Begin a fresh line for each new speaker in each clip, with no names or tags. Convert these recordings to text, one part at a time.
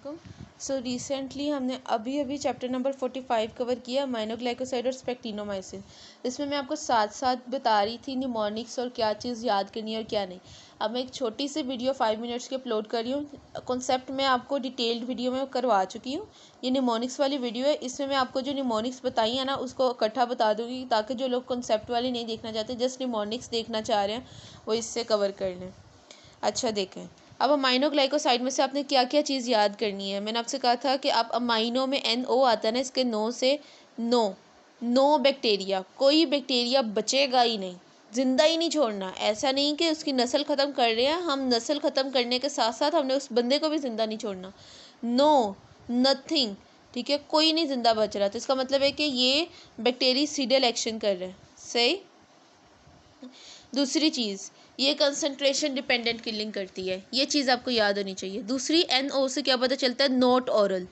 वालेकुम। So recently हमने अभी चैप्टर नंबर 45 कवर किया, अमाइनोग्लाइकोसाइड और स्पेक्टिनोमाइसिन। इसमें मैं आपको साथ साथ बता रही थी निमोनिक्स और क्या चीज़ याद करनी है और क्या नहीं। अब मैं एक छोटी सी वीडियो 5 मिनट्स की अपलोड कर रही हूँ। कॉन्सेप्ट मैं आपको डिटेल्ड वीडियो में करवा चुकी हूँ। ये निमोनिक्स वाली वीडियो है, इसमें मैं आपको जो निमोनिक्स बताई है ना उसको इकट्ठा बता दूँगी, ताकि जो लोग कॉन्सेप्ट वाली नहीं देखना चाहते, जस्ट निमोनिक्स देखना चाह रहे हैं, वो इससे कवर कर लें। अच्छा देखें, अब अमाइनोग्लाइकोसाइड में से आपने क्या क्या चीज़ याद करनी है। मैंने आपसे कहा था कि आप अमाइनो में NO आता है ना, इसके नो से नो बैक्टीरिया, कोई बैक्टीरिया बचेगा ही नहीं, ज़िंदा ही नहीं छोड़ना। ऐसा नहीं कि उसकी नस्ल ख़त्म कर रहे हैं हम, नस्ल ख़त्म करने के साथ साथ हमने उस बंदे को भी ज़िंदा नहीं छोड़ना। नो, नथिंग, ठीक है, कोई नहीं ज़िंदा बच रहा। तो इसका मतलब है कि ये बैक्टीरियाइडल एक्शन कर रहे हैं। सही। दूसरी चीज़, ये कंसंट्रेशन डिपेंडेंट किलिंग करती है, ये चीज़ आपको याद होनी चाहिए। दूसरी NO से क्या पता चलता है, नॉट ओरल,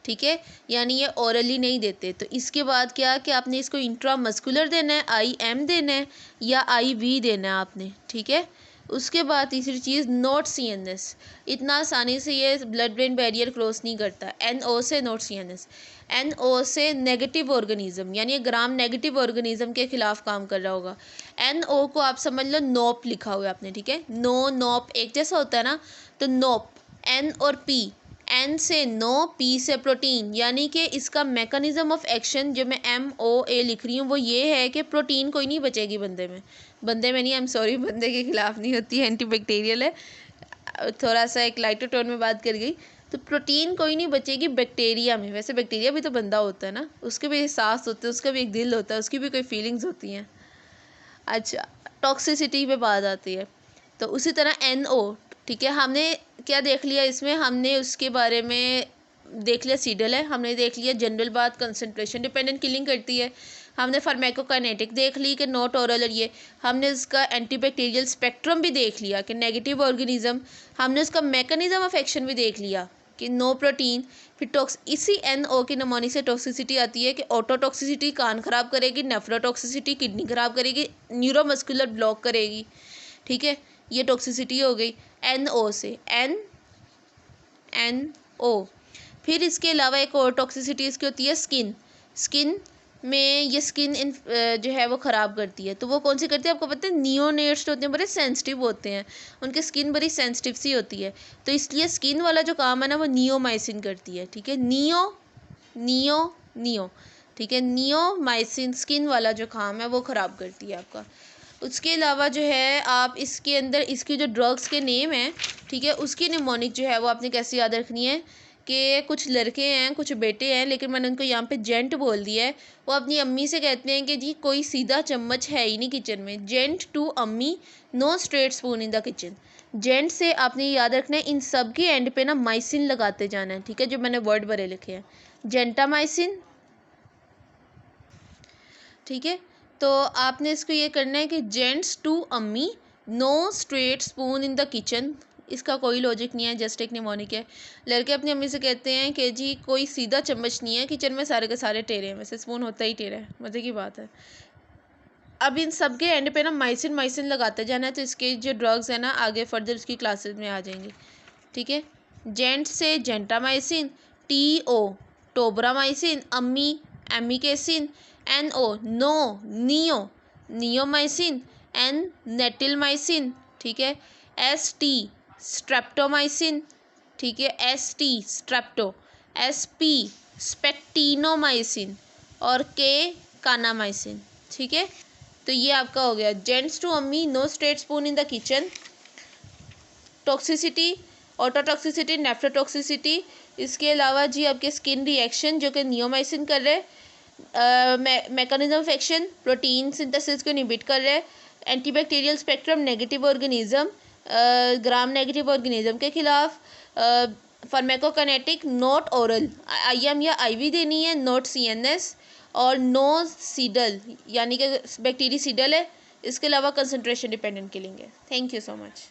ठीक है, यानी ये ओरली नहीं देते। तो इसके बाद क्या कि आपने इसको इंट्रामस्कुलर देना है, IM देना है या IV देना है आपने, ठीक है। उसके बाद तीसरी चीज़, नॉट CNS, इतना आसानी से ये ब्लड ब्रेन बैरियर क्रॉस नहीं करता। NO से नॉट CNS। NO से नेगेटिव ऑर्गेनिज्म, यानी ग्राम नेगेटिव ऑर्गेनिज्म के खिलाफ काम कर रहा होगा। NO को आप समझ लो नोप लिखा हुआ है आपने, ठीक है, नो नोप एक जैसा होता है ना, तो नोप N और P, N से नो, P से प्रोटीन, यानी कि इसका मैकेनिज्म ऑफ एक्शन जो मैं MOA लिख रही हूँ वो ये है कि प्रोटीन कोई नहीं बचेगी बंदे में नहीं, सॉरी, बंदे के खिलाफ नहीं होती है, एंटीबैक्टीरियल है। थोड़ा सा एक लाइटर टोन में बात कर गई। तो प्रोटीन कोई नहीं बचेगी बैक्टीरिया में। वैसे बैक्टीरिया भी तो बंदा होता है ना, उसके भी एहसास होते हैं, उसका भी एक दिल होता है, उसकी भी कोई फीलिंग्स होती हैं। अच्छा, टॉक्सिसिटी पे बात आती है, तो उसी तरह NO, ठीक है, हमने क्या देख लिया इसमें, हमने उसके बारे में देख लिया सीडल है, हमने देख लिया जनरल बात कंसंट्रेशन डिपेंडेंट किलिंग करती है, हमने फार्माकोकाइनेटिक देख ली कि नॉट ओरल, और ये हमने उसका एंटीबैक्टीरियल स्पेक्ट्रम भी देख लिया कि नेगेटिव ऑर्गेनिज्म, हमने उसका मैकेनिज्म ऑफ एक्शन भी देख लिया कि नो प्रोटीन। फिर इसी NO की निमोनिक से टॉक्सिसिटी आती है कि ऑटोटॉक्सिसिटी कान ख़राब करेगी, नेफ्रोटॉक्सिसिटी किडनी ख़राब करेगी, न्यूरोमस्कुलर ब्लॉक करेगी, ठीक है, ये टॉक्सिसिटी हो गई NO से। NO। फिर इसके अलावा एक और टॉक्सिसिटी इसकी होती है स्किन में, ये स्किन जो है वो ख़राब करती है। तो वो कौन सी करती है आपको पता है, नियोनेट्स होते हैं, बड़े सेंसिटिव होते हैं, उनकी स्किन बड़ी सेंसिटिव सी होती है, तो इसलिए स्किन वाला जो काम है ना वो नियोमाइसिन करती है, ठीक है, नियो, ठीक है, नियोमाइसिन स्किन वाला जो काम है वो ख़राब करती है आपका। उसके अलावा जो है आप इसके अंदर इसकी जो ड्रग्स के नेम हैं, ठीक है, उसकी निमोनिक जो है वो आपने कैसे याद रखनी है कि कुछ लड़के हैं कुछ बेटे हैं, लेकिन मैंने उनको यहाँ पे जेंट बोल दिया है। वो अपनी अम्मी से कहते हैं कि जी कोई सीधा चम्मच है ही नहीं किचन में। जेंट टू अम्मी, no straight spoon in the kitchen. Gent से आपने याद रखना है, इन सब के एंड पे ना माइसिन लगाते जाना है, ठीक है, जो मैंने वर्ड भरे लिखे हैं, जेंटामाइसिन, ठीक है। तो आपने इसको ये करना है कि जेंट्स टू अम्मी, no straight spoon in the kitchen. इसका कोई लॉजिक नहीं है, जस्ट एक निमोनिक है। लड़के अपनी अम्मी से कहते हैं कि जी कोई सीधा चम्मच नहीं है किचन में, सारे के सारे टेढ़े हैं, वैसे स्पून होता ही टेढ़ा है, मज़े की बात है। अब इन सब के एंड पे ना माइसिन लगाते जाना है, तो इसके जो ड्रग्स हैं ना आगे फर्दर उसकी क्लासेस में आ जाएंगी, ठीक है। जेंट से जेंटामाइसिन, TO टोब्रामाइसिन, अम्मी एमिकेसिन, NO नो नियोमाइसिन, N नेटिलमाइसिन, ठीक है, ST स्ट्रेप्टोमाइसिन, ठीक है, ST स्ट्रेप्टो, SP स्पेक्टिनोमाइसिन और K कानामाइसिन, ठीक है। तो ये आपका हो गया जेंट्स टू अम्मी, no straight spoon in the kitchen, toxicity, autotoxicity, nephrotoxicity. इसके अलावा जी आपके स्किन रिएक्शन जो कि नियोमाइसिन कर रहे हैं, mechanism of action protein synthesis को इनहिबिट कर रहे हैं, antibacterial spectrum negative organism, gram negative organism के खिलाफ, फार्माकोकाइनेटिक, नॉट ओरल, IM या IV देनी है, नॉट CNS, और नो सीडल, यानी कि बैक्टीरियाइडल है। इसके अलावा कंसंट्रेशन डिपेंडेंट किलिंग है। Thank you so much.